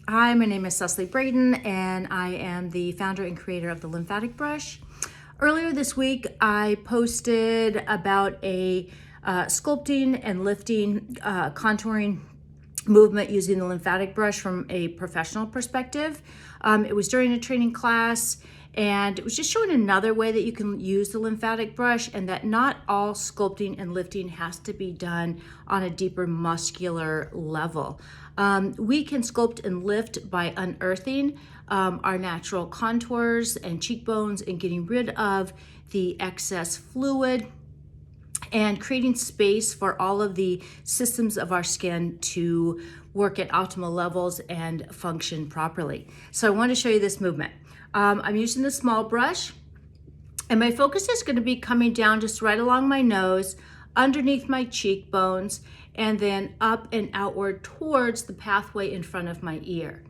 Hi, my name is Cecily Braden, and I am the founder and creator of the Lymphatic Brush. Earlier this week, I posted about a sculpting and lifting, contouring movement using the lymphatic brush from a professional perspective. It was during a training class, and it was just showing another way that you can use the lymphatic brush, and that not all sculpting and lifting has to be done on a deeper muscular level. We can sculpt and lift by unearthing our natural contours and cheekbones and getting rid of the excess fluid and creating space for all of the systems of our skin to work at optimal levels and function properly. So I want to show you this movement. I'm using the small brush, and my focus is going to be coming down just right along my nose, underneath my cheekbones, and then up and outward towards the pathway in front of my ear.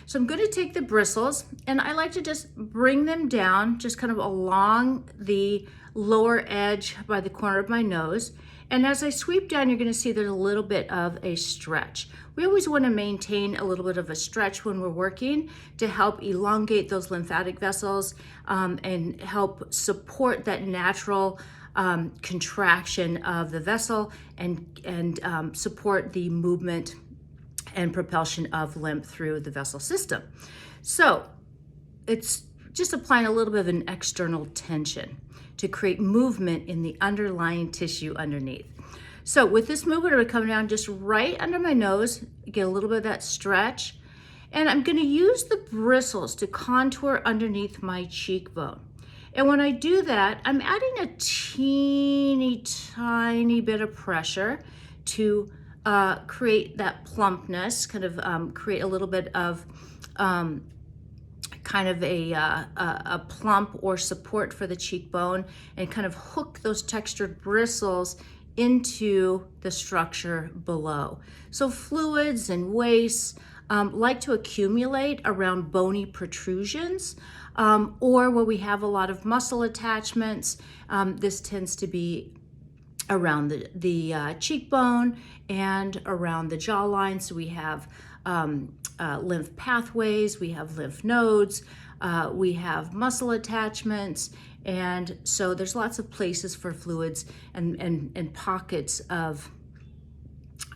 So I'm going to take the bristles, and I like to just bring them down just kind of along the lower edge by the corner of my nose. And as I sweep down, you're going to see there's a little bit of a stretch. We always want to maintain a little bit of a stretch when we're working to help elongate those lymphatic vessels and help support that natural contraction of the vessel and support the movement and propulsion of lymph through the vessel system. So it's just applying a little bit of an external tension to create movement in the underlying tissue underneath. So with this movement, I'm gonna come down just right under my nose, get a little bit of that stretch, and I'm gonna use the bristles to contour underneath my cheekbone. And when I do that, I'm adding a teeny tiny bit of pressure to create that plumpness, kind of create a little bit of kind of a plump or support for the cheekbone, and kind of hook those textured bristles into the structure below. So fluids and wastes like to accumulate around bony protrusions or where we have a lot of muscle attachments. This tends to be around the cheekbone and around the jawline. So we have lymph pathways, we have lymph nodes, we have muscle attachments, and so there's lots of places for fluids and pockets of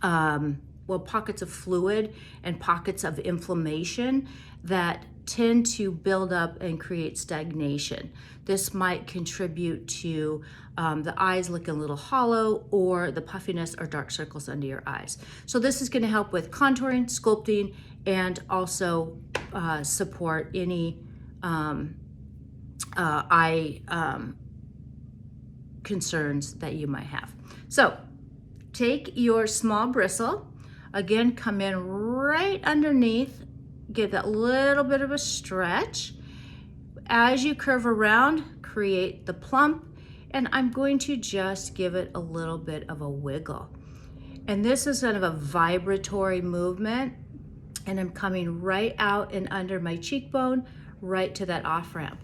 pockets of fluid and pockets of inflammation that tend to build up and create stagnation. This might contribute to the eyes looking a little hollow, or the puffiness or dark circles under your eyes. So this is going to help with contouring, sculpting, and also support any eye concerns that you might have. So take your small bristle, again, come in right underneath, give that little bit of a stretch. As you curve around, create the plump, and I'm going to just give it a little bit of a wiggle. And this is kind of a vibratory movement, and I'm coming right out and under my cheekbone, right to that off-ramp.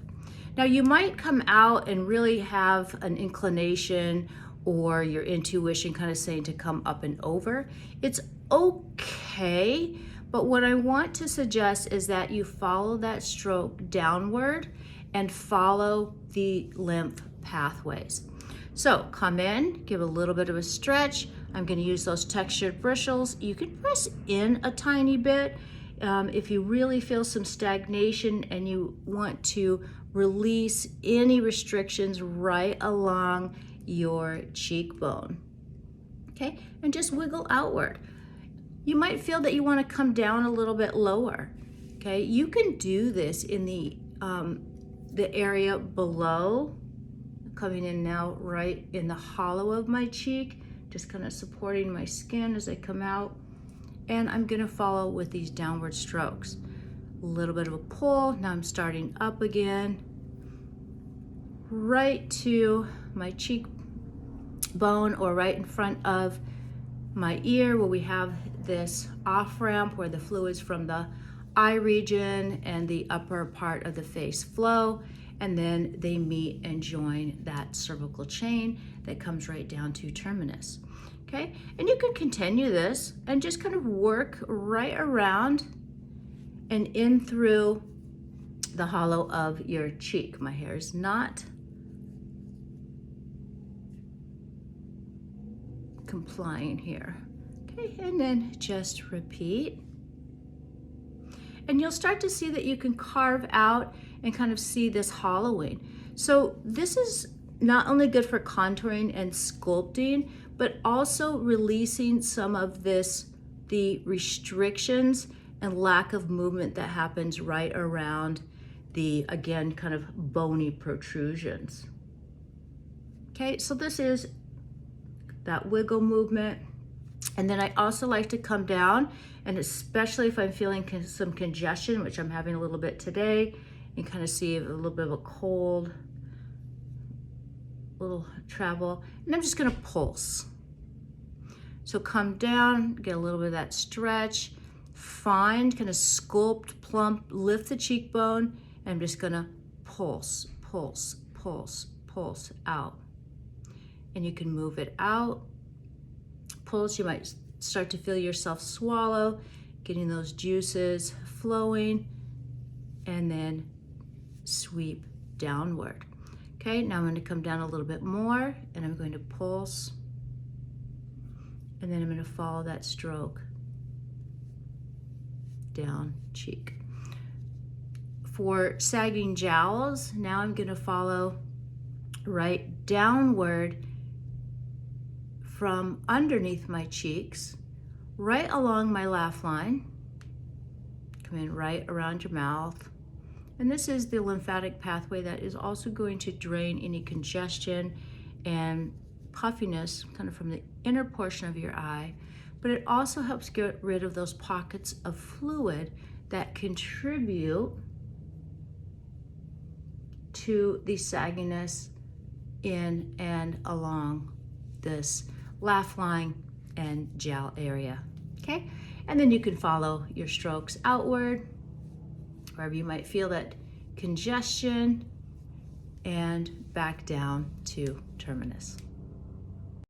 Now you might come out and really have an inclination or your intuition kind of saying to come up and over. It's okay, but what I want to suggest is that you follow that stroke downward and follow the lymph pathways. So come in, give a little bit of a stretch. I'm going to use those textured bristles. You can press in a tiny bit if you really feel some stagnation and you want to release any restrictions right along your cheekbone. Okay, and just wiggle outward. You might feel that you want to come down a little bit lower. Okay, you can do this in the area below, coming in now right in the hollow of my cheek, just kind of supporting my skin as I come out. And I'm going to follow with these downward strokes. A little bit of a pull. Now I'm starting up again, right to my cheekbone or right in front of my ear, where we have this off ramp where the fluids from the eye region and the upper part of the face flow, and then they meet and join that cervical chain that comes right down to terminus. Okay, and you can continue this and just kind of work right around and in through the hollow of your cheek. My hair is not complying here. Okay, and then just repeat. And you'll start to see that you can carve out and kind of see this hollowing. So this is not only good for contouring and sculpting, but also releasing some of the restrictions and lack of movement that happens right around the, again, kind of bony protrusions. Okay, so this is that wiggle movement. And then I also like to come down, and especially if I'm feeling some congestion, which I'm having a little bit today, and kind of see a little bit of a cold, little travel, and I'm just gonna pulse. So come down, get a little bit of that stretch, find, kind of sculpt, plump, lift the cheekbone, and I'm just gonna pulse, pulse, pulse, pulse out. And you can move it out, pulse. You might start to feel yourself swallow, getting those juices flowing, and then sweep downward. Okay, now I'm going to come down a little bit more, and I'm going to pulse, and then I'm going to follow that stroke down cheek. For sagging jowls, now I'm going to follow right downward from underneath my cheeks, right along my laugh line. Come in right around your mouth. And this is the lymphatic pathway that is also going to drain any congestion and puffiness kind of from the inner portion of your eye, but it also helps get rid of those pockets of fluid that contribute to the sagginess in and along this laugh line and jowl area. Okay, and then you can follow your strokes outward wherever you might feel that congestion, and back down to terminus.